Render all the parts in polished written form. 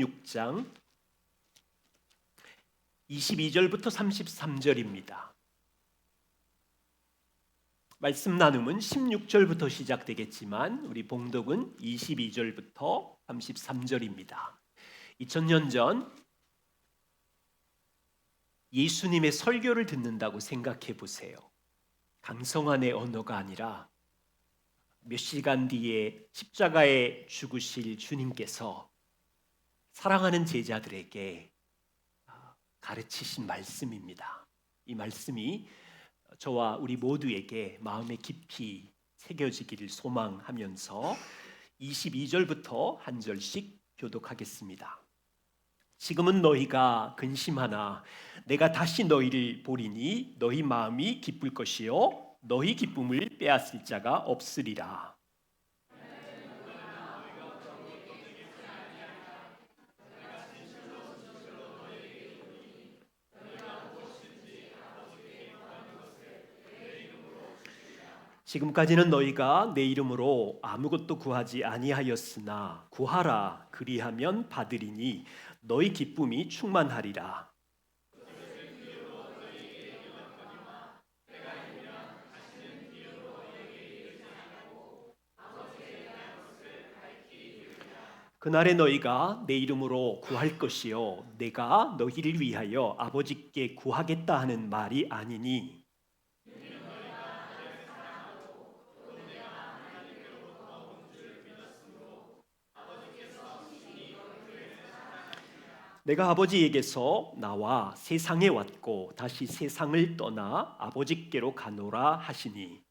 16장 22절부터 33절입니다. 말씀 나눔은 16절부터 시작되겠지만 우리 봉독은 22절부터 33절입니다. 2000년 전 예수님의 설교를 듣는다고 생각해 보세요. 강성환의 언어가 아니라 몇 시간 뒤에 십자가에 죽으실 주님께서 사랑하는 제자들에게 가르치신 말씀입니다. 이 말씀이 저와 우리 모두에게 마음에 깊이 새겨지기를 소망하면서 22절부터 한 절씩 교독하겠습니다. 지금은 너희가 근심하나 내가 다시 너희를 보리니 너희 마음이 기쁠 것이요 너희 기쁨을 빼앗을 자가 없으리라. 지금까지는 너희가 내 이름으로 아무것도 구하지 아니하였으나 구하라 그리하면 받으리니 너희 기쁨이 충만하리라. 그날에 너희가 내 이름으로 구할 것이요 내가 너희를 위하여 아버지께 구하겠다 하는 말이 아니니 내가 아버지에게서 나와 세상에 왔고 다시 세상을 떠나 아버지께로 가노라 하시니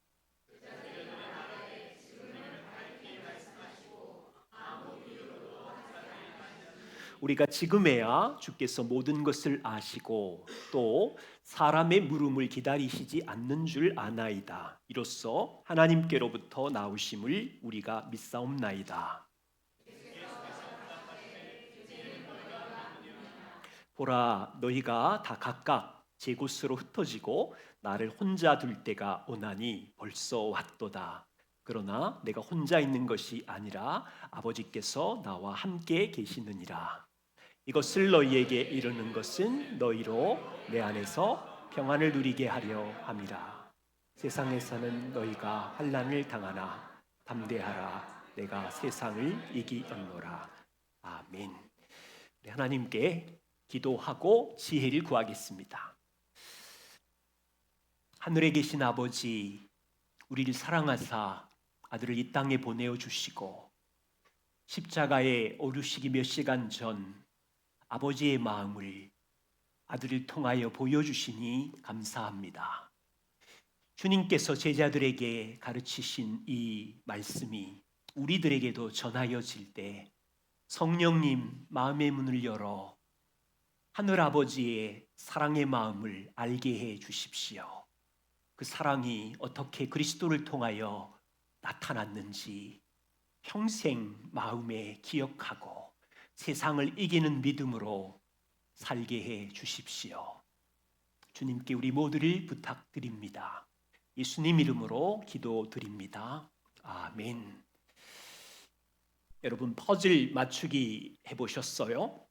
우리가 지금에야 주께서 모든 것을 아시고 또 사람의 물음을 기다리시지 않는 줄 아나이다. 이로써 하나님께로부터 나오심을 우리가 믿사옵나이다. 보라 너희가 다 각각 제 곳으로 흩어지고 나를 혼자 둘 때가 오나니 벌써 왔도다. 그러나 내가 혼자 있는 것이 아니라 아버지께서 나와 함께 계시느니라. 이것을 너희에게 이르는 것은 너희로 내 안에서 평안을 누리게 하려 함이라. 세상에서는 너희가 환난을 당하나 담대하라. 내가 세상을 이기었노라. 아멘. 하나님께 기도하고 지혜를 구하겠습니다. 하늘에 계신 아버지, 우리를 사랑하사 아들을 이 땅에 보내어 주시고 십자가에 오르시기 몇 시간 전 아버지의 마음을 아들을 통하여 보여주시니 감사합니다. 주님께서 제자들에게 가르치신 이 말씀이 우리들에게도 전하여질 때 성령님 마음의 문을 열어 하늘아버지의 사랑의 마음을 알게 해 주십시오. 그 사랑이 어떻게 그리스도를 통하여 나타났는지 평생 마음에 기억하고 세상을 이기는 믿음으로 살게 해 주십시오. 주님께 우리 모두를 부탁드립니다. 예수님 이름으로 기도드립니다. 아멘. 여러분 퍼즐 맞추기 해보셨어요?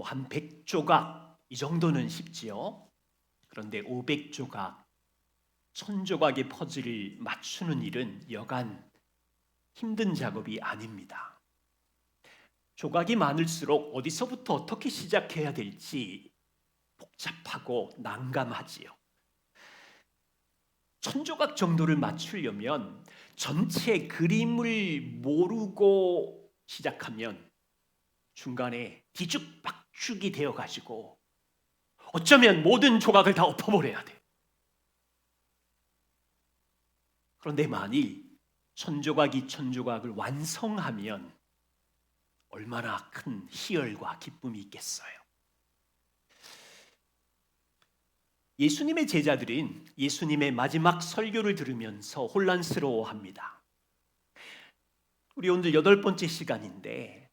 한 100조각 이 정도는 쉽지요. 그런데 500조각, 1000조각의 퍼즐을 맞추는 일은 여간 힘든 작업이 아닙니다. 조각이 많을수록 어디서부터 어떻게 시작해야 될지 복잡하고 난감하지요. 1000조각 정도를 맞추려면 전체 그림을 모르고 시작하면 중간에 뒤죽박죽이 되어가지고 어쩌면 모든 조각을 다 엎어버려야 돼. 그런데 만일 1000조각이 1000조각을 완성하면 얼마나 큰 희열과 기쁨이 있겠어요. 예수님의 제자들은 예수님의 마지막 설교를 들으면서 혼란스러워합니다. 우리 오늘 8번째 시간인데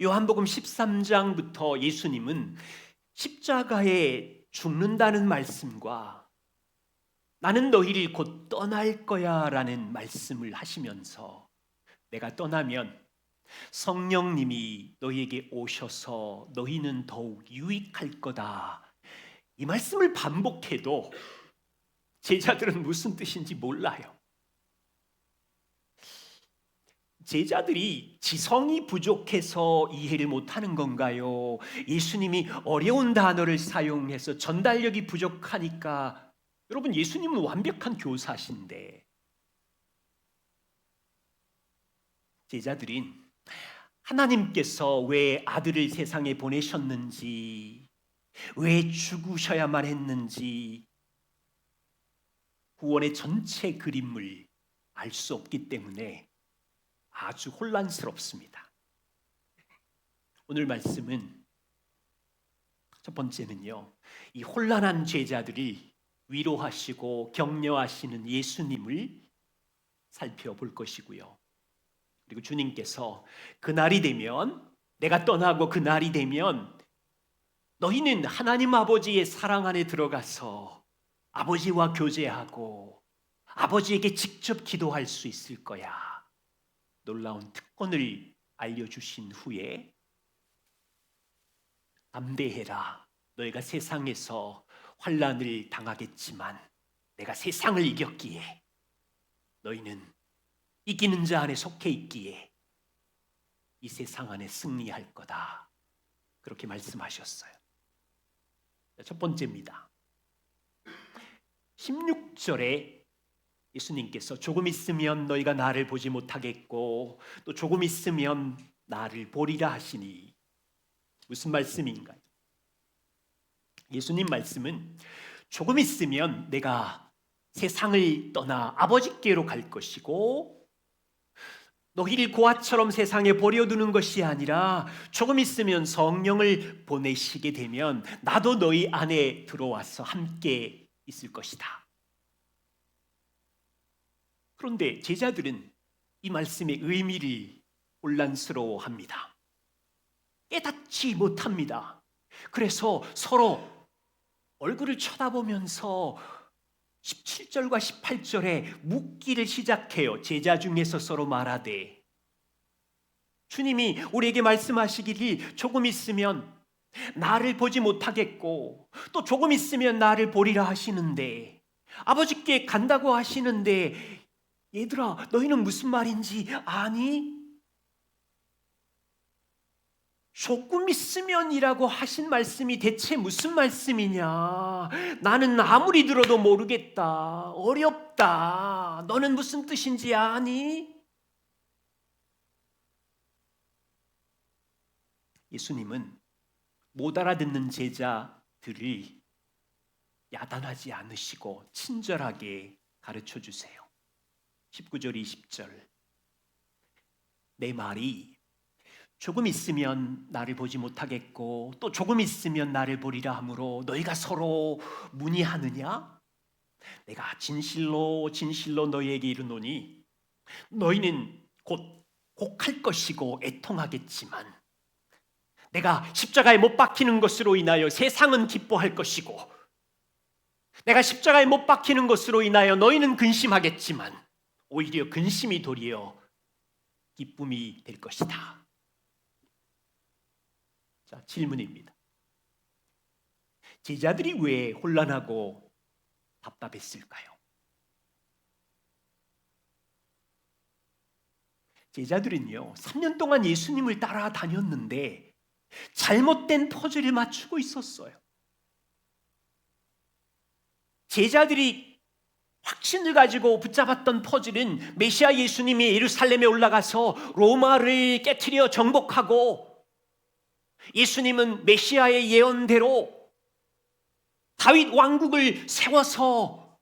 요한복음 13장부터 예수님은 십자가에 죽는다는 말씀과 나는 너희를 곧 떠날 거야 라는 말씀을 하시면서 내가 떠나면 성령님이 너희에게 오셔서 너희는 더욱 유익할 거다. 이 말씀을 반복해도 제자들은 무슨 뜻인지 몰라요. 제자들이 지성이 부족해서 이해를 못하는 건가요? 예수님이 어려운 단어를 사용해서 전달력이 부족하니까. 여러분, 예수님은 완벽한 교사신데 제자들인 하나님께서 왜 아들을 세상에 보내셨는지, 왜 죽으셔야만 했는지 구원의 전체 그림을 알 수 없기 때문에 아주 혼란스럽습니다. 오늘 말씀은 첫 번째는요, 이 혼란한 제자들이 위로하시고 격려하시는 예수님을 살펴볼 것이고요. 그리고 주님께서 그날이 되면, 내가 떠나고 그날이 되면 너희는 하나님 아버지의 사랑 안에 들어가서 아버지와 교제하고 아버지에게 직접 기도할 수 있을 거야. 놀라운 특권을 알려주신 후에 담대해라. 너희가 세상에서 환난을 당하겠지만 내가 세상을 이겼기에 너희는 이기는 자 안에 속해 있기에 이 세상 안에 승리할 거다. 그렇게 말씀하셨어요. 첫 번째입니다. 16절에 예수님께서 조금 있으면 너희가 나를 보지 못하겠고 또 조금 있으면 나를 보리라 하시니, 무슨 말씀인가요? 예수님 말씀은 조금 있으면 내가 세상을 떠나 아버지께로 갈 것이고 너희를 고아처럼 세상에 버려두는 것이 아니라 조금 있으면 성령을 보내시게 되면 나도 너희 안에 들어와서 함께 있을 것이다. 그런데 제자들은 이 말씀의 의미를 혼란스러워합니다. 깨닫지 못합니다. 그래서 서로 얼굴을 쳐다보면서 17절과 18절에 묻기를 시작해요. 제자 중에서 서로 말하되, 주님이 우리에게 말씀하시기를 조금 있으면 나를 보지 못하겠고 또 조금 있으면 나를 보리라 하시는데, 아버지께 간다고 하시는데 얘들아 너희는 무슨 말인지 아니? 조금 있으면이라고 하신 말씀이 대체 무슨 말씀이냐? 나는 아무리 들어도 모르겠다. 어렵다. 너는 무슨 뜻인지 아니? 예수님은 못 알아듣는 제자들을 야단하지 않으시고 친절하게 가르쳐 주세요. 19절 20절, 내 말이 조금 있으면 나를 보지 못하겠고 또 조금 있으면 나를 보리라 하므로 너희가 서로 문의하느냐? 내가 진실로 진실로 너희에게 이르노니 너희는 곧 곡할 것이고 애통하겠지만 내가 십자가에 못 박히는 것으로 인하여 세상은 기뻐할 것이고 내가 십자가에 못 박히는 것으로 인하여 너희는 근심하겠지만 오히려 근심이 도리어 기쁨이 될 것이다. 자, 질문입니다. 제자들이 왜 혼란하고 답답했을까요? 제자들은요, 3년 동안 예수님을 따라다녔는데 잘못된 퍼즐을 맞추고 있었어요. 제자들이 확신을 가지고 붙잡았던 퍼즐은 메시아 예수님이 예루살렘에 올라가서 로마를 깨트려 정복하고 예수님은 메시아의 예언대로 다윗 왕국을 세워서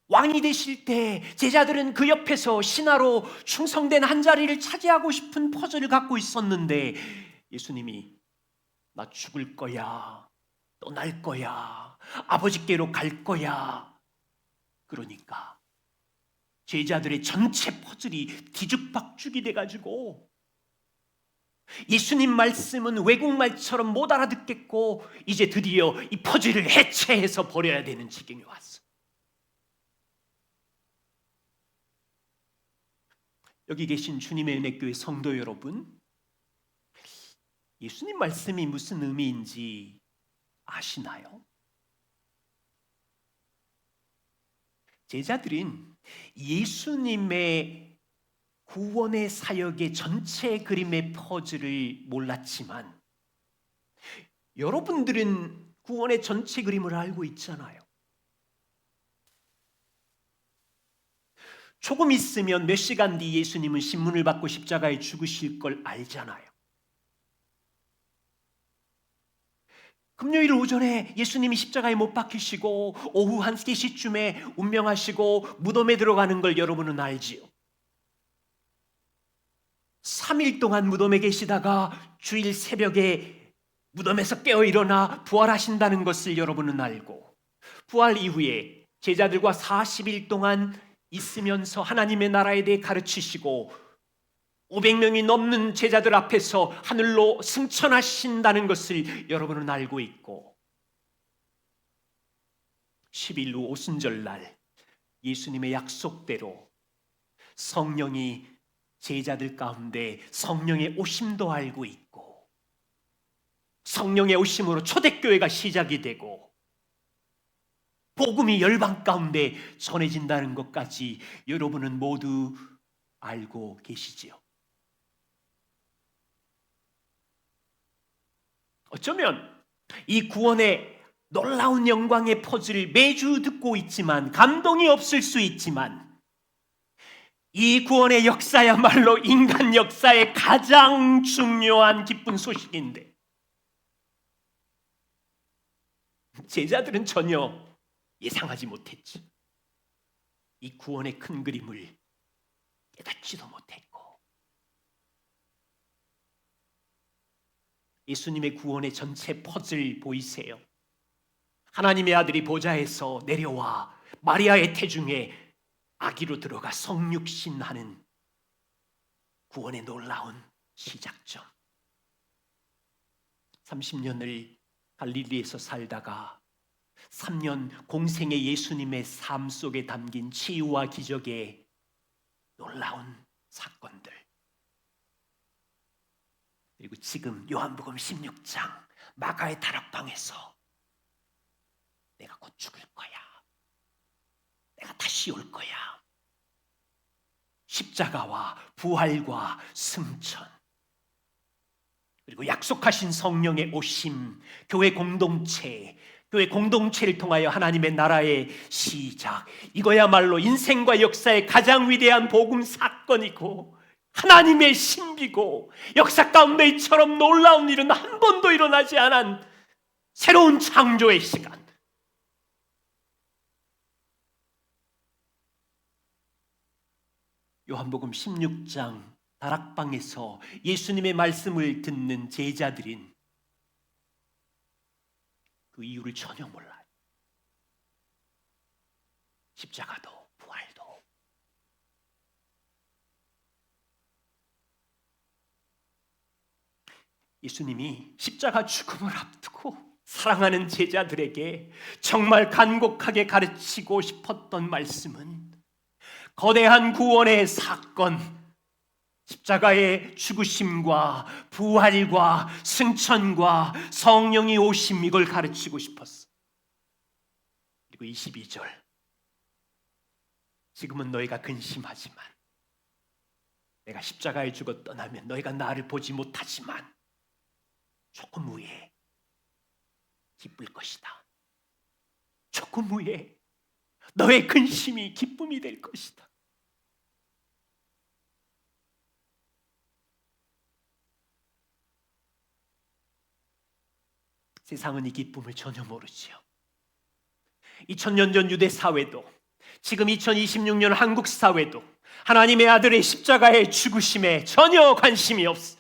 왕이 되실 때 제자들은 그 옆에서 신하로 충성된 한 자리를 차지하고 싶은 퍼즐을 갖고 있었는데 예수님이 나 죽을 거야, 떠날 거야, 아버지께로 갈 거야. 그러니까 제자들의 전체 퍼즐이 뒤죽박죽이 돼가지고 예수님 말씀은 외국말처럼 못 알아듣겠고 이제 드디어 이 퍼즐을 해체해서 버려야 되는 지경이 왔어. 여기 계신 주님의 은혜교회 성도 여러분, 예수님 말씀이 무슨 의미인지 아시나요? 제자들은 예수님의 구원의 사역의 전체 그림의 퍼즐을 몰랐지만 여러분들은 구원의 전체 그림을 알고 있잖아요. 조금 있으면 몇 시간 뒤 예수님은 신문을 받고 십자가에 죽으실 걸 알잖아요. 금요일 오전에 예수님이 십자가에 못 박히시고 오후 1시쯤에 운명하시고 무덤에 들어가는 걸 여러분은 알지요. 3일 동안 무덤에 계시다가 주일 새벽에 무덤에서 깨어 일어나 부활하신다는 것을 여러분은 알고, 부활 이후에 제자들과 40일 동안 있으면서 하나님의 나라에 대해 가르치시고 500명이 넘는 제자들 앞에서 하늘로 승천하신다는 것을 여러분은 알고 있고, 10일 후 오순절날 예수님의 약속대로 성령이 제자들 가운데 성령의 오심도 알고 있고, 성령의 오심으로 초대교회가 시작이 되고 복음이 열방 가운데 전해진다는 것까지 여러분은 모두 알고 계시지요. 어쩌면 이 구원의 놀라운 영광의 퍼즐을 매주 듣고 있지만 감동이 없을 수 있지만, 이 구원의 역사야말로 인간 역사의 가장 중요한 기쁜 소식인데, 제자들은 전혀 예상하지 못했지. 이 구원의 큰 그림을 깨닫지도 못했고, 예수님의 구원의 전체 퍼즐 보이세요? 하나님의 아들이 보좌에서 내려와 마리아의 태중에 아기로 들어가 성육신하는 구원의 놀라운 시작점. 30년을 갈릴리에서 살다가 3년 공생의 예수님의 삶 속에 담긴 치유와 기적의 놀라운 사건들, 그리고 지금 요한복음 16장 마가의 다락방에서 내가 곧 죽을 거야, 내가 다시 올 거야, 십자가와 부활과 승천, 그리고 약속하신 성령의 오심, 교회 공동체를 통하여 하나님의 나라의 시작, 이거야말로 인생과 역사의 가장 위대한 복음 사건이고 하나님의 신비고, 역사 가운데 이처럼 놀라운 일은 한 번도 일어나지 않은 새로운 창조의 시간. 요한복음 16장 다락방에서 예수님의 말씀을 듣는 제자들인 그 이유를 전혀 몰라요. 십자가도 부활도. 예수님이 십자가 죽음을 앞두고 사랑하는 제자들에게 정말 간곡하게 가르치고 싶었던 말씀은 거대한 구원의 사건, 십자가의 죽으심과 부활과 승천과 성령이 오심, 이걸 가르치고 싶었어. 그리고 22절, 지금은 너희가 근심하지만 내가 십자가에 죽어 떠나면 너희가 나를 보지 못하지만 조금 후에 기쁠 것이다. 조금 후에 너의 근심이 기쁨이 될 것이다. 세상은 이 기쁨을 전혀 모르지요. 2000년 전 유대 사회도, 지금 2026년 한국 사회도 하나님의 아들의 십자가의 죽으심에 전혀 관심이 없어.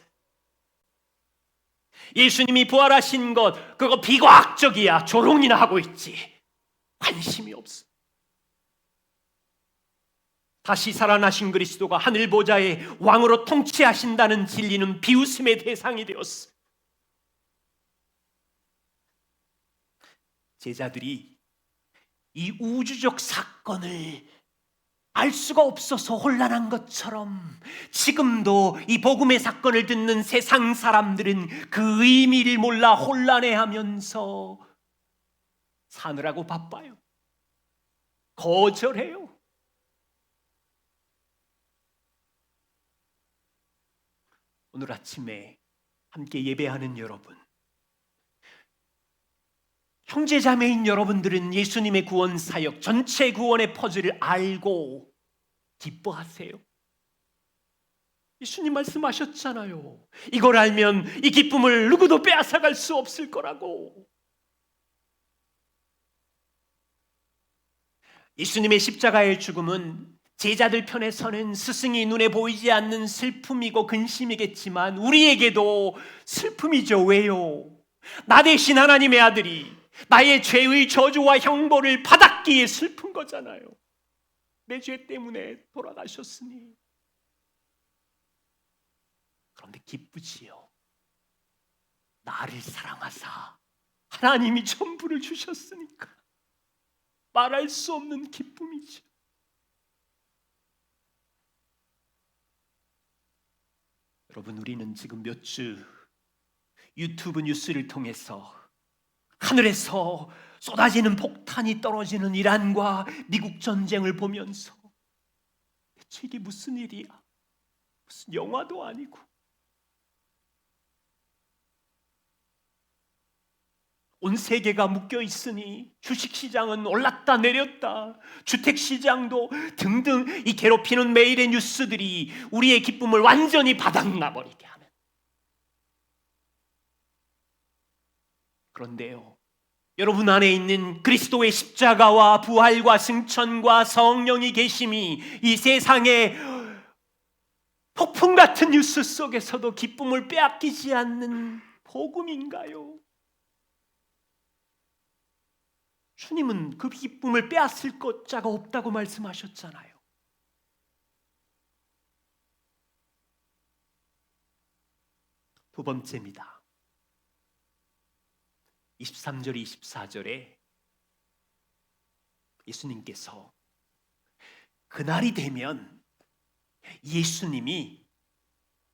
예수님이 부활하신 것, 그거 비과학적이야, 조롱이나 하고 있지. 관심이 없어. 다시 살아나신 그리스도가 하늘 보좌의 왕으로 통치하신다는 진리는 비웃음의 대상이 되었어. 제자들이 이 우주적 사건을 알 수가 없어서 혼란한 것처럼 지금도 이 복음의 사건을 듣는 세상 사람들은 그 의미를 몰라 혼란해하면서 사느라고 바빠요. 거절해요. 오늘 아침에 함께 예배하는 여러분, 형제자매인 여러분들은 예수님의 구원 사역, 전체 구원의 퍼즐을 알고 기뻐하세요. 예수님 말씀하셨잖아요. 이걸 알면 이 기쁨을 누구도 빼앗아갈 수 없을 거라고. 예수님의 십자가의 죽음은 제자들 편에 서는 스승이 눈에 보이지 않는 슬픔이고 근심이겠지만 우리에게도 슬픔이죠. 왜요? 나 대신 하나님의 아들이 나의 죄의 저주와 형벌을 받았기에 슬픈 거잖아요. 내 죄 때문에 돌아가셨으니. 그런데 기쁘지요. 나를 사랑하사 하나님이 전부를 주셨으니까 말할 수 없는 기쁨이죠. 여러분, 우리는 지금 몇 주 유튜브 뉴스를 통해서 하늘에서 쏟아지는 폭탄이 떨어지는 이란과 미국 전쟁을 보면서 대체 이게 무슨 일이야? 무슨 영화도 아니고. 온 세계가 묶여 있으니 주식시장은 올랐다 내렸다, 주택시장도 등등 이 괴롭히는 매일의 뉴스들이 우리의 기쁨을 완전히 바닥나버리게 하는. 그런데요, 여러분 안에 있는 그리스도의 십자가와 부활과 승천과 성령이 계심이 이 세상의 폭풍 같은 뉴스 속에서도 기쁨을 빼앗기지 않는 복음인가요? 주님은 그 기쁨을 빼앗을 자가 없다고 말씀하셨잖아요. 두 번째입니다. 23절, 24절에 예수님께서 그날이 되면 예수님이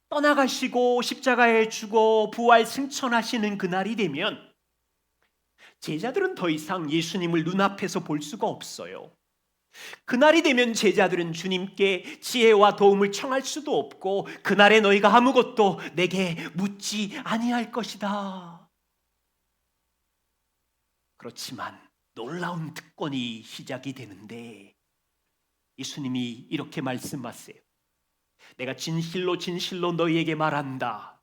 떠나가시고 십자가에 죽어 부활 승천하시는 그날이 되면 제자들은 더 이상 예수님을 눈앞에서 볼 수가 없어요. 그날이 되면 제자들은 주님께 지혜와 도움을 청할 수도 없고 그날에 너희가 아무것도 내게 묻지 아니할 것이다. 그렇지만 놀라운 특권이 시작이 되는데 예수님이 이렇게 말씀하세요. 내가 진실로 진실로 너희에게 말한다.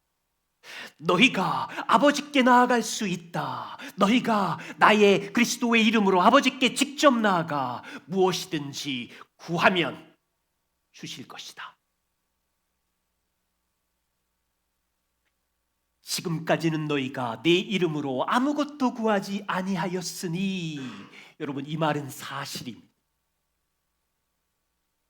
너희가 아버지께 나아갈 수 있다. 너희가 나의 그리스도의 이름으로 아버지께 직접 나아가 무엇이든지 구하면 주실 것이다. 지금까지는 너희가 내 이름으로 아무것도 구하지 아니하였으니, 여러분 이 말은 사실입니다.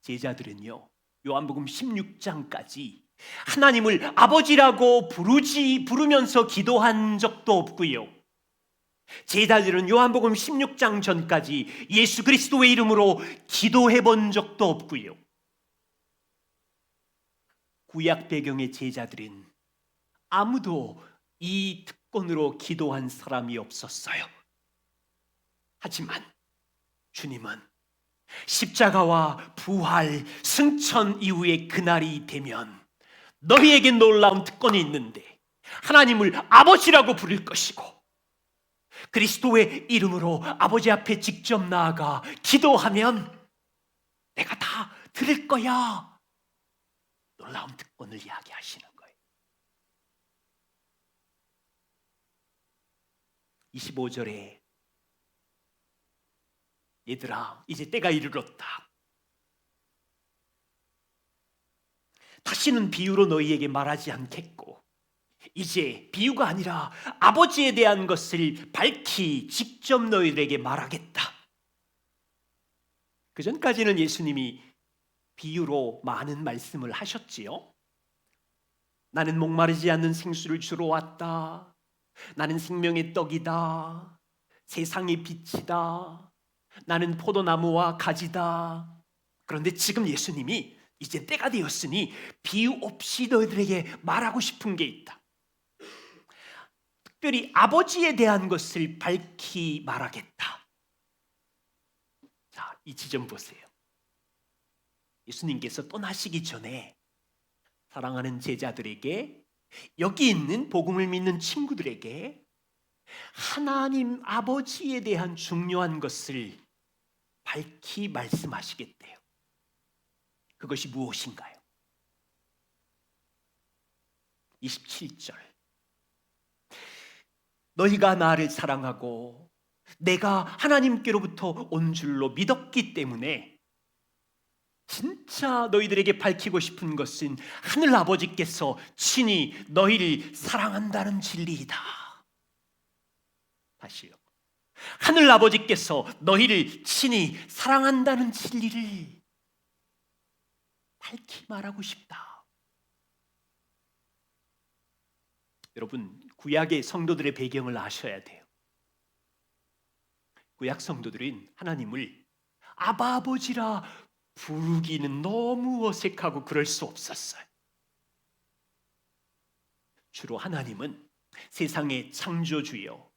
제자들은요, 요한복음 16장까지 하나님을 아버지라고 부르면서 기도한 적도 없고요. 제자들은 요한복음 16장 전까지 예수 그리스도의 이름으로 기도해 본 적도 없고요. 구약 배경의 제자들은 아무도 이 특권으로 기도한 사람이 없었어요. 하지만 주님은 십자가와 부활, 승천 이후의 그날이 되면 너희에게 놀라운 특권이 있는데 하나님을 아버지라고 부를 것이고 그리스도의 이름으로 아버지 앞에 직접 나아가 기도하면 내가 다 들을 거야. 놀라운 특권을 이야기하시는 거예요. 25절에 얘들아 이제 때가 이르렀다. 다시는 비유로 너희에게 말하지 않겠고 이제 비유가 아니라 아버지에 대한 것을 밝히 직접 너희들에게 말하겠다. 그 전까지는 예수님이 비유로 많은 말씀을 하셨지요. 나는 목마르지 않는 생수를 주러 왔다. 나는 생명의 떡이다. 세상의 빛이다. 나는 포도나무와 가지다. 그런데 지금 예수님이 이제 때가 되었으니 비유 없이 너희들에게 말하고 싶은 게 있다. 특별히 아버지에 대한 것을 밝히 말하겠다. 자, 이 지점 보세요. 예수님께서 떠나시기 전에 사랑하는 제자들에게, 여기 있는 복음을 믿는 친구들에게 하나님 아버지에 대한 중요한 것을 밝히 말씀하시겠대요. 그것이 무엇인가요? 27절. 너희가 나를 사랑하고 내가 하나님께로부터 온 줄로 믿었기 때문에 진짜 너희들에게 밝히고 싶은 것은 하늘 아버지께서 친히 너희를 사랑한다는 진리이다. 다시요. 하늘 아버지께서 너희를 친히 사랑한다는 진리를 밝히 말하고 싶다. 여러분, 구약의 성도들의 배경을 아셔야 돼요. 구약 성도들은 하나님을 아바 아버지라 부르기는 너무 어색하고 그럴 수 없었어요. 주로 하나님은 세상의 창조주요,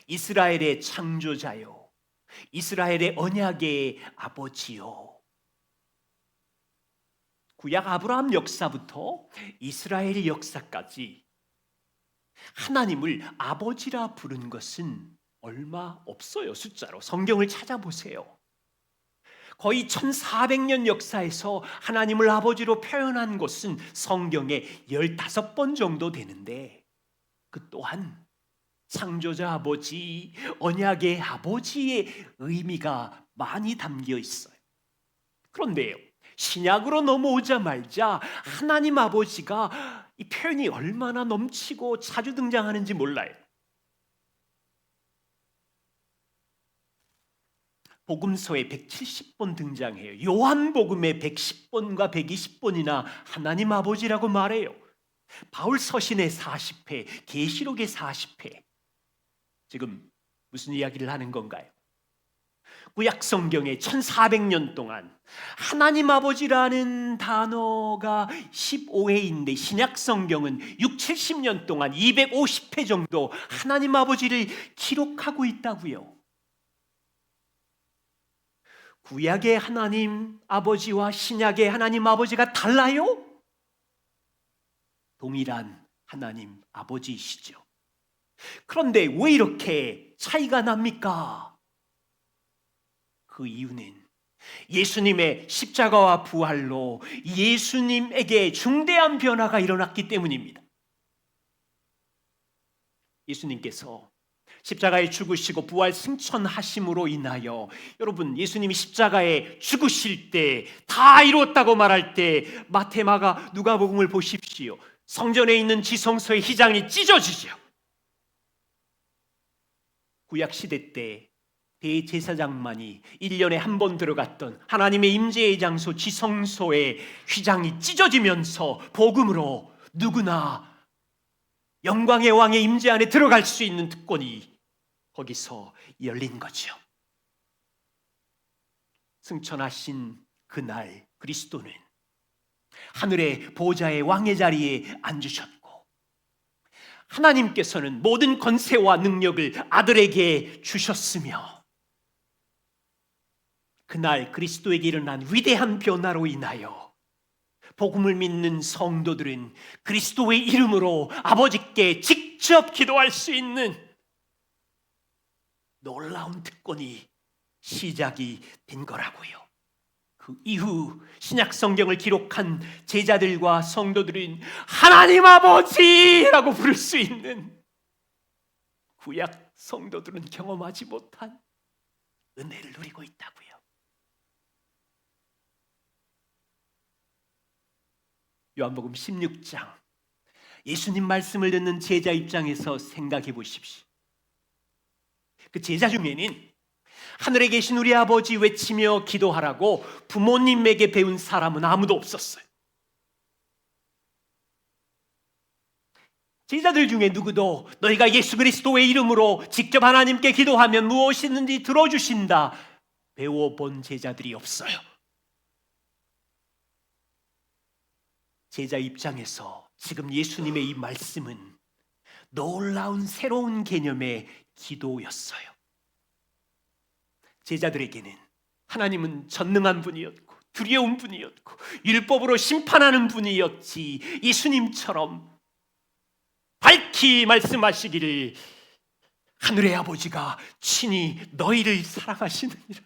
이스라엘의 창조자요, 이스라엘의 언약의 아버지요. 구약 아브라함 역사부터 이스라엘 역사까지 하나님을 아버지라 부른 것은 얼마 없어요. 숫자로 성경을 찾아보세요. 거의 1400년 역사에서 하나님을 아버지로 표현한 것은 성경에 15번 정도 되는데, 그 또한 창조자 아버지, 언약의 아버지의 의미가 많이 담겨 있어요. 그런데요, 신약으로 넘어오자마자 하나님 아버지가 이 표현이 얼마나 넘치고 자주 등장하는지 몰라요. 복음서에 170번 등장해요. 요한복음에 110번과 120번이나 하나님 아버지라고 말해요. 바울 서신에 40회, 계시록에 40회. 지금 무슨 이야기를 하는 건가요? 구약 성경에 1400년 동안 하나님 아버지라는 단어가 15회인데 신약 성경은 6, 70년 동안 250회 정도 하나님 아버지를 기록하고 있다고요. 구약의 하나님 아버지와 신약의 하나님 아버지가 달라요? 동일한 하나님 아버지이시죠. 그런데 왜 이렇게 차이가 납니까? 그 이유는 예수님의 십자가와 부활로 예수님에게 중대한 변화가 일어났기 때문입니다. 예수님께서 십자가에 죽으시고 부활 승천하심으로 인하여, 여러분, 예수님이 십자가에 죽으실 때 다 이루었다고 말할 때 마태, 마가, 누가복음을 보십시오. 성전에 있는 지성소의 휘장이 찢어지죠. 구약 시대 때 대제사장만이 1년에 한 번 들어갔던 하나님의 임재의 장소 지성소의 휘장이 찢어지면서 복음으로 누구나 영광의 왕의 임재 안에 들어갈 수 있는 특권이 거기서 열린 거죠. 승천하신 그날 그리스도는 하늘의 보좌의 왕의 자리에 앉으셨고, 하나님께서는 모든 권세와 능력을 아들에게 주셨으며, 그날 그리스도에게 일어난 위대한 변화로 인하여 복음을 믿는 성도들은 그리스도의 이름으로 아버지께 직접 기도할 수 있는 놀라운 특권이 시작이 된 거라고요. 그 이후 신약 성경을 기록한 제자들과 성도들은 하나님 아버지라고 부를 수 있는, 구약 성도들은 경험하지 못한 은혜를 누리고 있다고요. 요한복음 16장, 예수님 말씀을 듣는 제자 입장에서 생각해 보십시오. 그 제자 중에는 하늘에 계신 우리 아버지 외치며 기도하라고 부모님에게 배운 사람은 아무도 없었어요. 제자들 중에 누구도 너희가 예수 그리스도의 이름으로 직접 하나님께 기도하면 무엇이든지 들어주신다 배워본 제자들이 없어요. 제자 입장에서 지금 예수님의 이 말씀은 놀라운 새로운 개념의 기도였어요. 제자들에게는 하나님은 전능한 분이었고 두려운 분이었고 율법으로 심판하는 분이었지, 예수님처럼 밝히 말씀하시기를 하늘의 아버지가 친히 너희를 사랑하시느니라.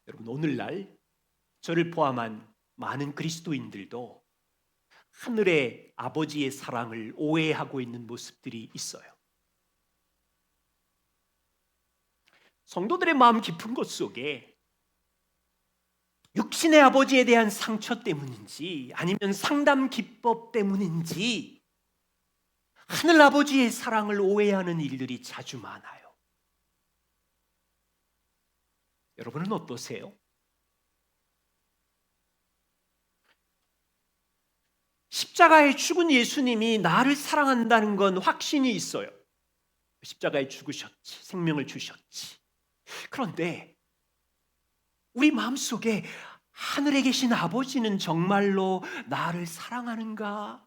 여러분, 오늘날 저를 포함한 많은 그리스도인들도 하늘의 아버지의 사랑을 오해하고 있는 모습들이 있어요. 성도들의 마음 깊은 곳 속에 육신의 아버지에 대한 상처 때문인지 아니면 상담 기법 때문인지 하늘 아버지의 사랑을 오해하는 일들이 자주 많아요. 여러분은 어떠세요? 십자가에 죽은 예수님이 나를 사랑한다는 건 확신이 있어요. 십자가에 죽으셨지, 생명을 주셨지. 그런데 우리 마음속에 하늘에 계신 아버지는 정말로 나를 사랑하는가?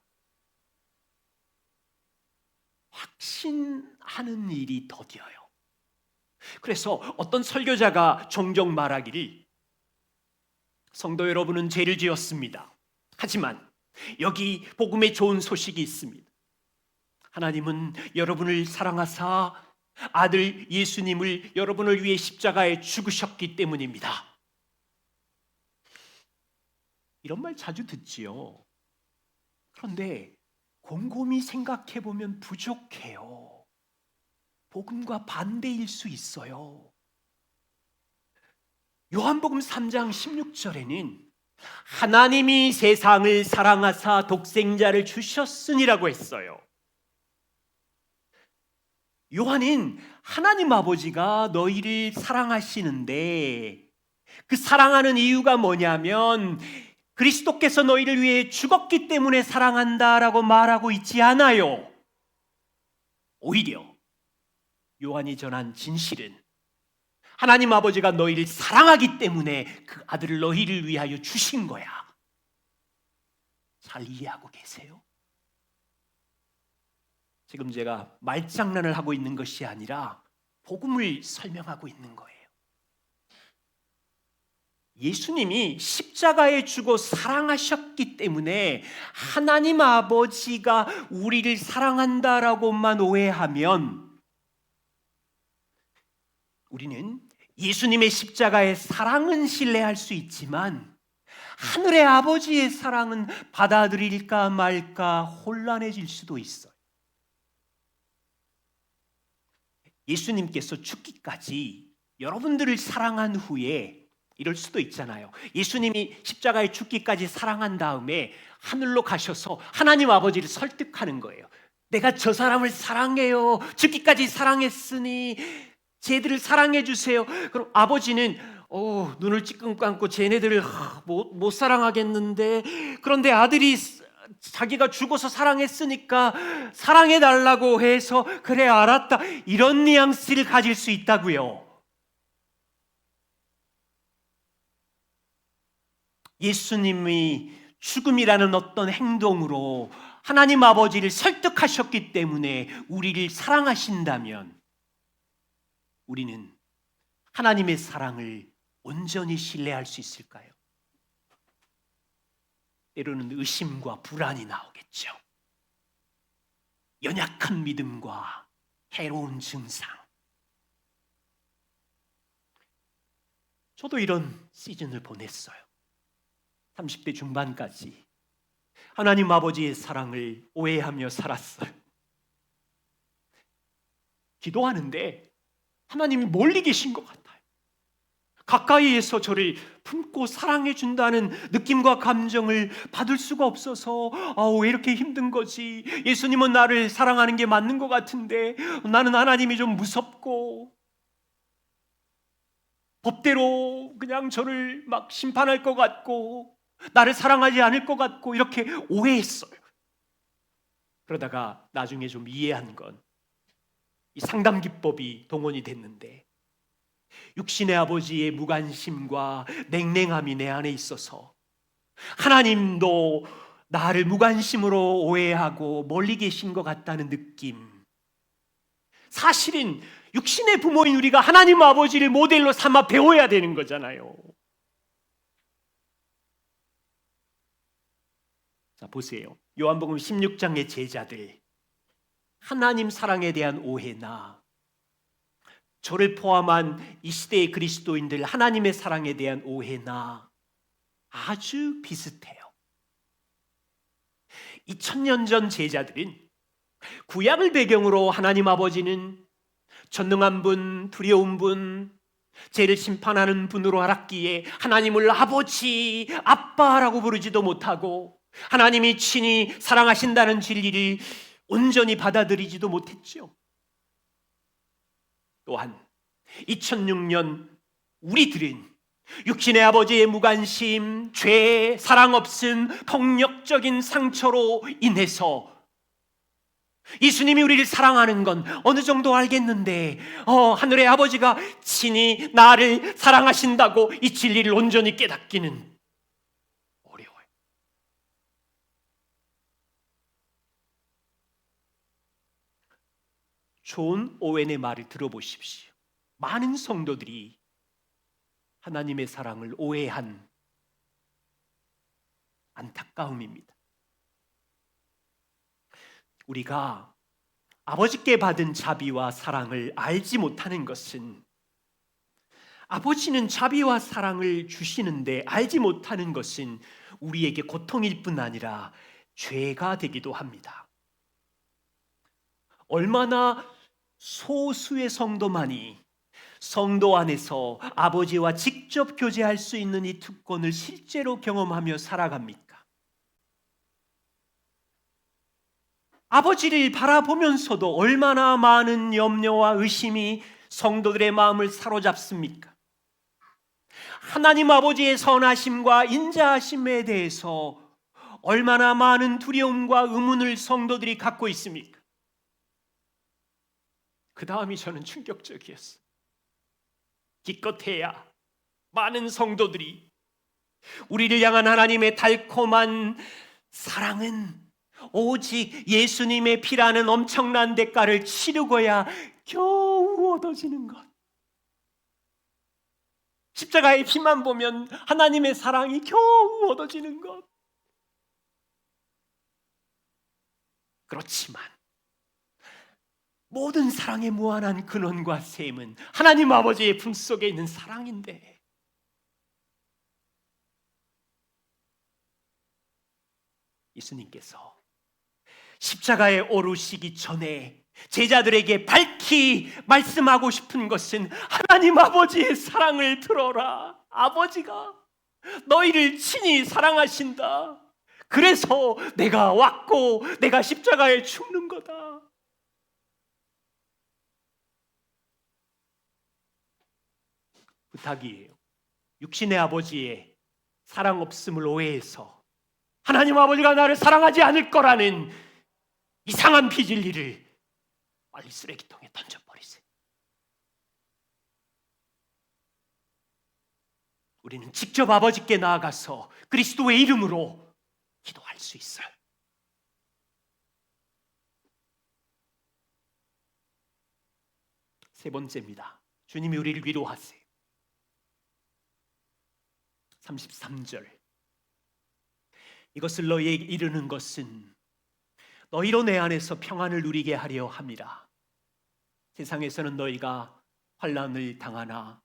확신하는 일이 더뎌요. 그래서 어떤 설교자가 종종 말하기를, 성도 여러분은 죄를 지었습니다. 하지만 여기 복음에 좋은 소식이 있습니다. 하나님은 여러분을 사랑하사 아들 예수님을 여러분을 위해 십자가에 죽으셨기 때문입니다. 이런 말 자주 듣지요. 그런데 곰곰이 생각해 보면 부족해요. 복음과 반대일 수 있어요. 요한복음 3장 16절에는 하나님이 세상을 사랑하사 독생자를 주셨으니라고 했어요. 요한은 하나님 아버지가 너희를 사랑하시는데 그 사랑하는 이유가 뭐냐면 그리스도께서 너희를 위해 죽었기 때문에 사랑한다라고 말하고 있지 않아요. 오히려 요한이 전한 진실은 하나님 아버지가 너희를 사랑하기 때문에 그 아들을 너희를 위하여 주신 거야. 잘 이해하고 계세요? 지금 제가 말장난을 하고 있는 것이 아니라 복음을 설명하고 있는 거예요. 예수님이 십자가에 죽어 사랑하셨기 때문에 하나님 아버지가 우리를 사랑한다라고만 오해하면 우리는 예수님의 십자가의 사랑은 신뢰할 수 있지만 하늘의 아버지의 사랑은 받아들일까 말까 혼란해질 수도 있어요. 예수님께서 죽기까지 여러분들을 사랑한 후에 이럴 수도 있잖아요. 예수님이 십자가에 죽기까지 사랑한 다음에 하늘로 가셔서 하나님 아버지를 설득하는 거예요. 내가 저 사람을 사랑해요. 죽기까지 사랑했으니 쟤들을 사랑해 주세요. 그럼 아버지는 눈을 찔끔 감고 쟤네들을 못 사랑하겠는데, 그런데 아들이 자기가 죽어서 사랑했으니까 사랑해 달라고 해서 그래 알았다, 이런 뉘앙스를 가질 수 있다고요. 예수님이 죽음이라는 어떤 행동으로 하나님 아버지를 설득하셨기 때문에 우리를 사랑하신다면 우리는 하나님의 사랑을 온전히 신뢰할 수 있을까요? 때로는 의심과 불안이 나오겠죠. 연약한 믿음과 해로운 증상. 저도 이런 시즌을 보냈어요. 30대 중반까지 하나님 아버지의 사랑을 오해하며 살았어요. 기도하는데 하나님이 멀리 계신 것 같아요. 가까이에서 저를 품고 사랑해 준다는 느낌과 감정을 받을 수가 없어서 왜 이렇게 힘든 거지? 예수님은 나를 사랑하는 게 맞는 것 같은데 나는 하나님이 좀 무섭고 법대로 그냥 저를 막 심판할 것 같고 나를 사랑하지 않을 것 같고 이렇게 오해했어요. 그러다가 나중에 좀 이해한 건 이 상담 기법이 동원이 됐는데 육신의 아버지의 무관심과 냉랭함이 내 안에 있어서 하나님도 나를 무관심으로 오해하고 멀리 계신 것 같다는 느낌. 사실은 육신의 부모인 우리가 하나님 아버지를 모델로 삼아 배워야 되는 거잖아요. 자, 보세요. 요한복음 16장의 제자들, 하나님 사랑에 대한 오해나 저를 포함한 이 시대의 그리스도인들 하나님의 사랑에 대한 오해나 아주 비슷해요. 2000년 전 제자들은 구약을 배경으로 하나님 아버지는 전능한 분, 두려운 분, 죄를 심판하는 분으로 알았기에 하나님을 아버지, 아빠라고 부르지도 못하고 하나님이 친히 사랑하신다는 진리를 온전히 받아들이지도 못했죠. 또한 2006년 우리들은 육신의 아버지의 무관심, 죄, 사랑 없음, 폭력적인 상처로 인해서 예수님이 우리를 사랑하는 건 어느 정도 알겠는데 하늘의 아버지가 친히 나를 사랑하신다고 이 진리를 온전히 깨닫기는 어려워요. 존 오웬의 말을 들어보십시오. 많은 성도들이 하나님의 사랑을 오해한 안타까움입니다. 우리가 아버지께 받은 자비와 사랑을 알지 못하는 것은, 아버지는 자비와 사랑을 주시는데 알지 못하는 것은 우리에게 고통일 뿐 아니라 죄가 되기도 합니다. 얼마나 소수의 성도만이 성도 안에서 아버지와 직접 교제할 수 있는 이 특권을 실제로 경험하며 살아갑니까? 아버지를 바라보면서도 얼마나 많은 염려와 의심이 성도들의 마음을 사로잡습니까? 하나님 아버지의 선하심과 인자하심에 대해서 얼마나 많은 두려움과 의문을 성도들이 갖고 있습니까? 그 다음이 저는 충격적이었어요. 기껏해야 많은 성도들이 우리를 향한 하나님의 달콤한 사랑은 오직 예수님의 피라는 엄청난 대가를 치르고야 겨우 얻어지는 것. 십자가의 피만 보면 하나님의 사랑이 겨우 얻어지는 것. 그렇지만 모든 사랑의 무한한 근원과 셈은 하나님 아버지의 품속에 있는 사랑인데, 예수님께서 십자가에 오르시기 전에 제자들에게 밝히 말씀하고 싶은 것은 하나님 아버지의 사랑을 들어라. 아버지가 너희를 친히 사랑하신다. 그래서 내가 왔고 내가 십자가에 죽는 거다. 부탁이에요. 육신의 아버지의 사랑 없음을 오해해서 하나님 아버지가 나를 사랑하지 않을 거라는 이상한 비진리를 빨리 쓰레기통에 던져버리세요. 우리는 직접 아버지께 나아가서 그리스도의 이름으로 기도할 수 있어요. 세 번째입니다. 주님이 우리를 위로하세요. 33절. 이것을 너희에게 이르는 것은 너희로 내 안에서 평안을 누리게 하려 함이라. 세상에서는 너희가 환난을 당하나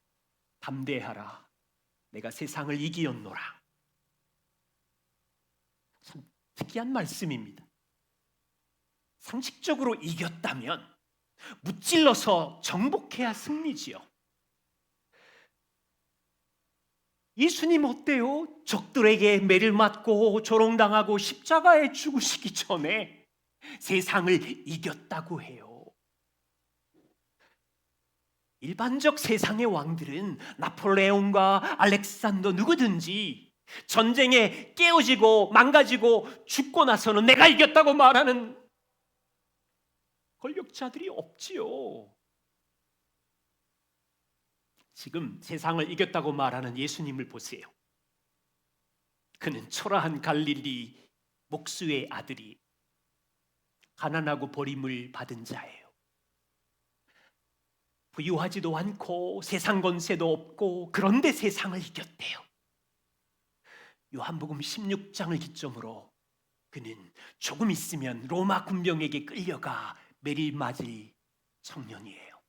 담대하라. 내가 세상을 이기었노라. 참 특이한 말씀입니다. 상식적으로 이겼다면 무찔러서 정복해야 승리지요. 예수님 어때요? 적들에게 매를 맞고 조롱당하고 십자가에 죽으시기 전에 세상을 이겼다고 해요. 일반적 세상의 왕들은 나폴레옹과 알렉산더 누구든지 전쟁에 깨어지고 망가지고 죽고 나서는 내가 이겼다고 말하는 권력자들이 없지요. 지금 세상을 이겼다고 말하는 예수님을 보세요. 그는 초라한 갈릴리 목수의 아들이 가난하고 버림을 받은 자예요. 부유하지도 않고 세상 권세도 없고, 그런데 세상을 이겼대요. 요한복음 16장을 기점으로 그는 조금 있으면 로마 군병에게 끌려가 매를 맞을 청년이에요.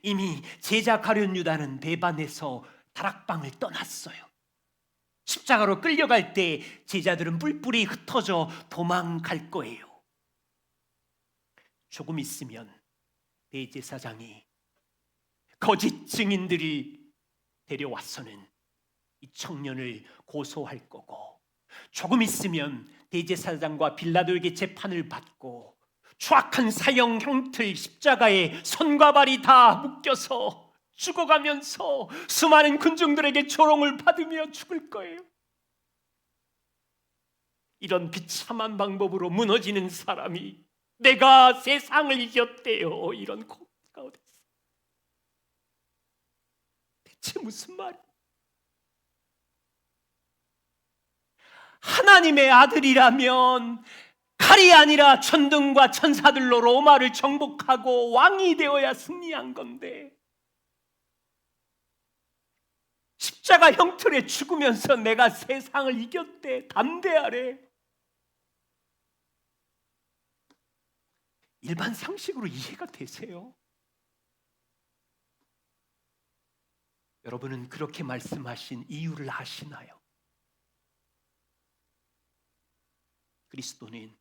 이미 제자 가룟 유다는 배반해서 다락방을 떠났어요. 십자가로 끌려갈 때 제자들은 뿔뿔이 흩어져 도망갈 거예요. 조금 있으면 대제사장이 거짓 증인들을 데려와서는 이 청년을 고소할 거고, 조금 있으면 대제사장과 빌라도에게 재판을 받고 추악한 사형 형틀 십자가에 손과 발이 다 묶여서 죽어가면서 수많은 군중들에게 조롱을 받으며 죽을 거예요. 이런 비참한 방법으로 무너지는 사람이 내가 세상을 이겼대요, 이런 고가 어디 있어? 대체 무슨 말이야? 하나님의 아들이라면 칼이 아니라 천둥과 천사들로 로마를 정복하고 왕이 되어야 승리한 건데, 십자가 형틀에 죽으면서 내가 세상을 이겼대, 담대하래. 일반 상식으로 이해가 되세요? 여러분은 그렇게 말씀하신 이유를 아시나요? 그리스도는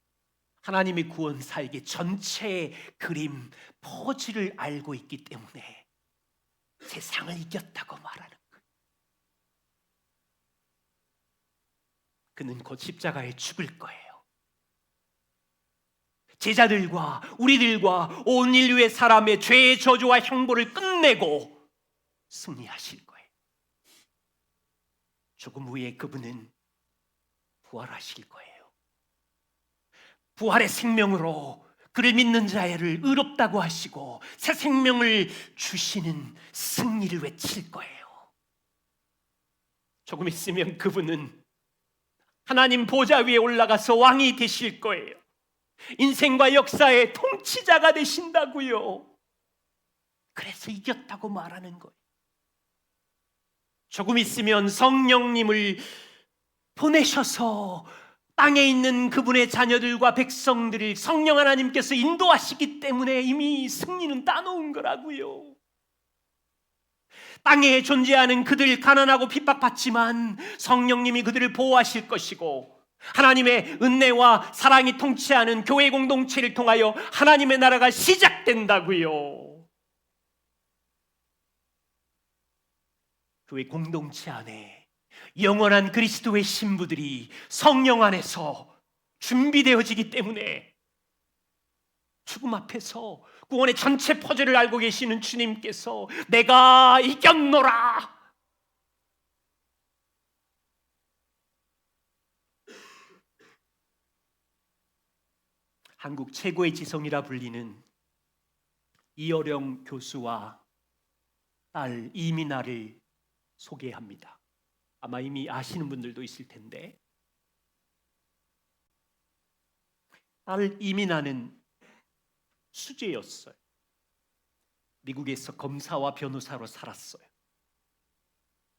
하나님의 구원사에게 전체의 그림, 포즈를 알고 있기 때문에 세상을 이겼다고 말하는 거예요. 그는 곧 십자가에 죽을 거예요. 제자들과 우리들과 온 인류의 사람의 죄의 저주와 형벌을 끝내고 승리하실 거예요. 조금 후에 그분은 부활하실 거예요. 부활의 생명으로 그를 믿는 자를 의롭다고 하시고 새 생명을 주시는 승리를 외칠 거예요. 조금 있으면 그분은 하나님 보좌 위에 올라가서 왕이 되실 거예요. 인생과 역사의 통치자가 되신다고요. 그래서 이겼다고 말하는 거예요. 조금 있으면 성령님을 보내셔서 땅에 있는 그분의 자녀들과 백성들을 성령 하나님께서 인도하시기 때문에 이미 승리는 따놓은 거라고요. 땅에 존재하는 그들, 가난하고 핍박받지만 성령님이 그들을 보호하실 것이고, 하나님의 은혜와 사랑이 통치하는 교회 공동체를 통하여 하나님의 나라가 시작된다고요. 교회 공동체 안에 영원한 그리스도의 신부들이 성령 안에서 준비되어지기 때문에 죽음 앞에서 구원의 전체 퍼즐을 알고 계시는 주님께서 내가 이겼노라, 한국 최고의 지성이라 불리는 이어령 교수와 딸 이민아를 소개합니다. 아마 이미 아시는 분들도 있을 텐데, 딸 이민아는 수재였어요. 미국에서 검사와 변호사로 살았어요.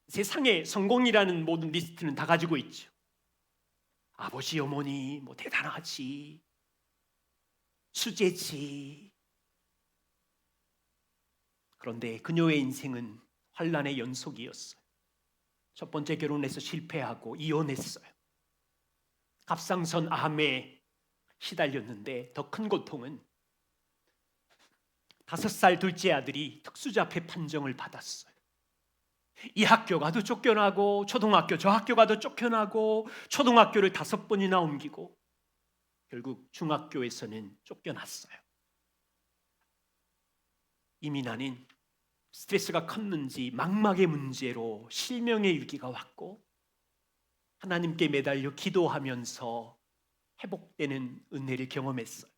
세상에 성공이라는 모든 리스트는 다 가지고 있죠. 아버지, 어머니 뭐 대단하지, 수재지. 그런데 그녀의 인생은 환란의 연속이었어요. 첫 번째 결혼해서 실패하고 이혼했어요. 갑상선 암에 시달렸는데 더 큰 고통은 5살 둘째 아들이 특수자폐 판정을 받았어요. 이 학교 가도 쫓겨나고 초등학교 저 학교 가도 쫓겨나고 초등학교를 5번이나 옮기고 결국 중학교에서는 쫓겨났어요. 이민아는 스트레스가 컸는지 망막의 문제로 실명의 위기가 왔고 하나님께 매달려 기도하면서 회복되는 은혜를 경험했어요.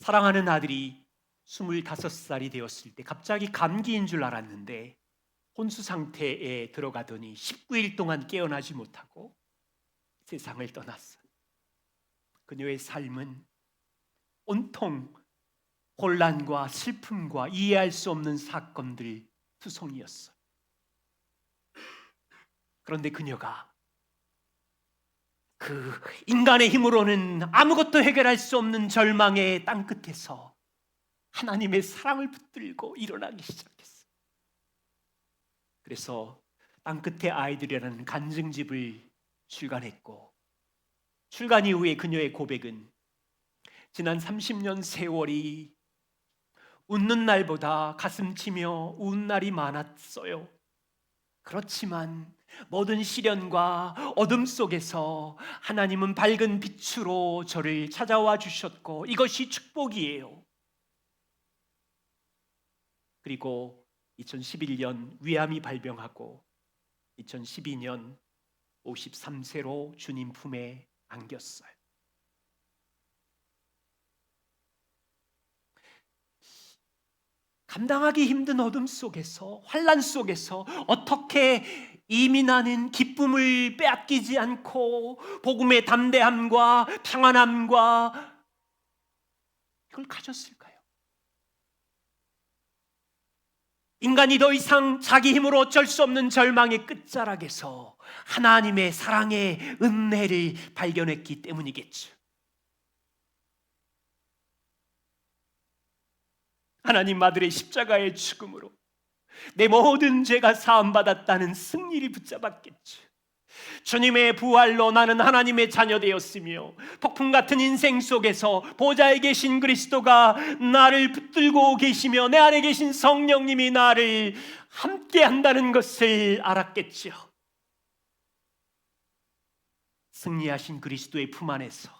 사랑하는 아들이 25살이 되었을 때 갑자기 감기인 줄 알았는데 혼수 상태에 들어가더니 19일 동안 깨어나지 못하고 세상을 떠났어요. 그녀의 삶은 온통 혼란과 슬픔과 이해할 수 없는 사건들 투성이었어요. 그런데 그녀가 그 인간의 힘으로는 아무것도 해결할 수 없는 절망의 땅끝에서 하나님의 사랑을 붙들고 일어나기 시작했어요. 그래서 땅끝의 아이들이라는 간증집을 출간했고, 출간 이후에 그녀의 고백은 지난 30년 세월이 웃는 날보다 가슴 치며 우는 날이 많았어요. 그렇지만 모든 시련과 어둠 속에서 하나님은 밝은 빛으로 저를 찾아와 주셨고 이것이 축복이에요. 그리고 2011년 위암이 발병하고 2012년 53세로 주님 품에 안겼어요. 감당하기 힘든 어둠 속에서, 환난 속에서 어떻게 이미 나는 기쁨을 빼앗기지 않고 복음의 담대함과 평안함과 이걸 가졌을까요? 인간이 더 이상 자기 힘으로 어쩔 수 없는 절망의 끝자락에서 하나님의 사랑의 은혜를 발견했기 때문이겠죠. 하나님 아들의 십자가의 죽음으로 내 모든 죄가 사함받았다는 승리를 붙잡았겠죠. 주님의 부활로 나는 하나님의 자녀 되었으며 폭풍 같은 인생 속에서 보좌에 계신 그리스도가 나를 붙들고 계시며 내 안에 계신 성령님이 나를 함께 한다는 것을 알았겠죠. 승리하신 그리스도의 품 안에서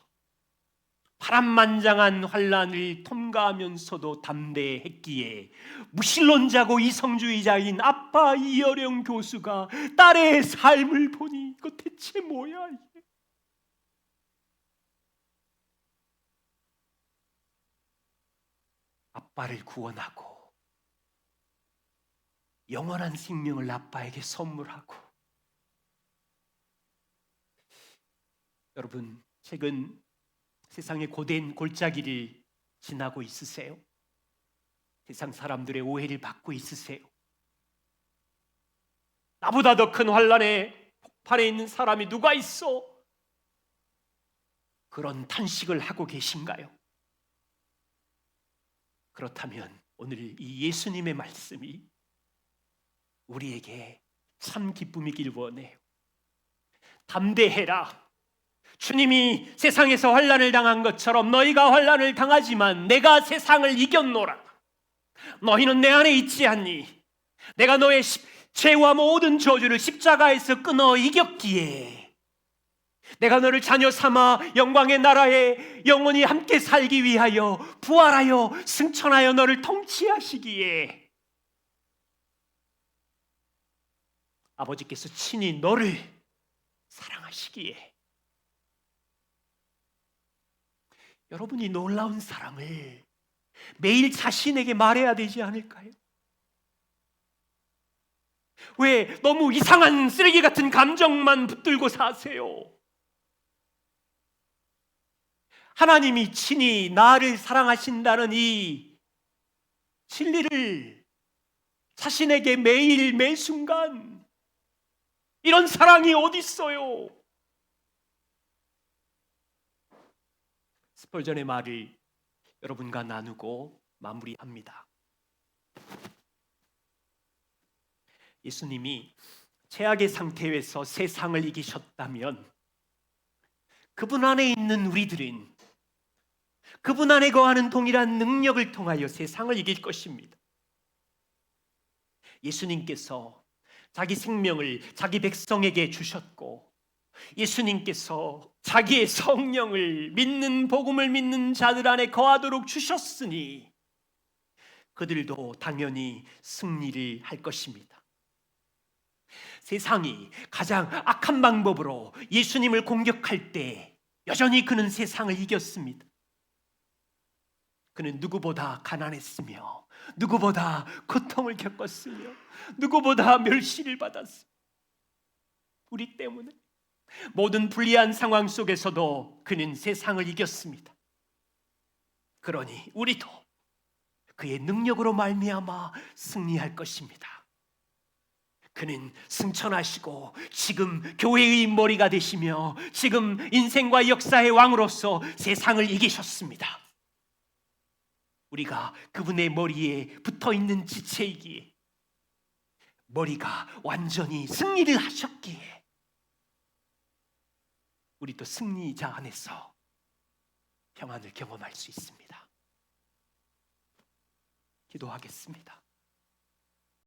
파란만장한 환란을 통과하면서도 담대했기에 무신론자고 이성주의자인 아빠 이어령 교수가 딸의 삶을 보니 이거 대체 뭐야 이게? 아빠를 구원하고 영원한 생명을 아빠에게 선물하고. 여러분, 최근 세상의 고된 골짜기를 지나고 있으세요? 세상 사람들의 오해를 받고 있으세요? 나보다 더 큰 환난의 폭발에 있는 사람이 누가 있어? 그런 탄식을 하고 계신가요? 그렇다면 오늘 이 예수님의 말씀이 우리에게 참 기쁨이길 원해요. 담대해라. 주님이 세상에서 환난을 당한 것처럼 너희가 환난을 당하지만 내가 세상을 이겼노라. 너희는 내 안에 있지 않니? 내가 너의 죄와 모든 저주를 십자가에서 끊어 이겼기에 내가 너를 자녀 삼아 영광의 나라에 영원히 함께 살기 위하여 부활하여 승천하여 너를 통치하시기에 아버지께서 친히 너를 사랑하시기에 여러분이 놀라운 사랑을 매일 자신에게 말해야 되지 않을까요? 왜 너무 이상한 쓰레기 같은 감정만 붙들고 사세요? 하나님이 친히 나를 사랑하신다는 이 진리를 자신에게 매일 매순간, 이런 사랑이 어디 있어요? 스펄전의 말을 여러분과 나누고 마무리합니다. 예수님이 최악의 상태에서 세상을 이기셨다면 그분 안에 있는 우리들은 그분 안에 거하는 동일한 능력을 통하여 세상을 이길 것입니다. 예수님께서 자기 생명을 자기 백성에게 주셨고 예수님께서 자기의 성령을 믿는 복음을 믿는 자들 안에 거하도록 주셨으니 그들도 당연히 승리를 할 것입니다. 세상이 가장 악한 방법으로 예수님을 공격할 때 여전히 그는 세상을 이겼습니다. 그는 누구보다 가난했으며 누구보다 고통을 겪었으며 누구보다 멸시를 받았으며 우리 때문에 모든 불리한 상황 속에서도 그는 세상을 이겼습니다. 그러니 우리도 그의 능력으로 말미암아 승리할 것입니다. 그는 승천하시고 지금 교회의 머리가 되시며 지금 인생과 역사의 왕으로서 세상을 이기셨습니다. 우리가 그분의 머리에 붙어있는 지체이기에, 머리가 완전히 승리를 하셨기에 우리도 승리자 안에서 평안을 경험할 수 있습니다. 기도하겠습니다.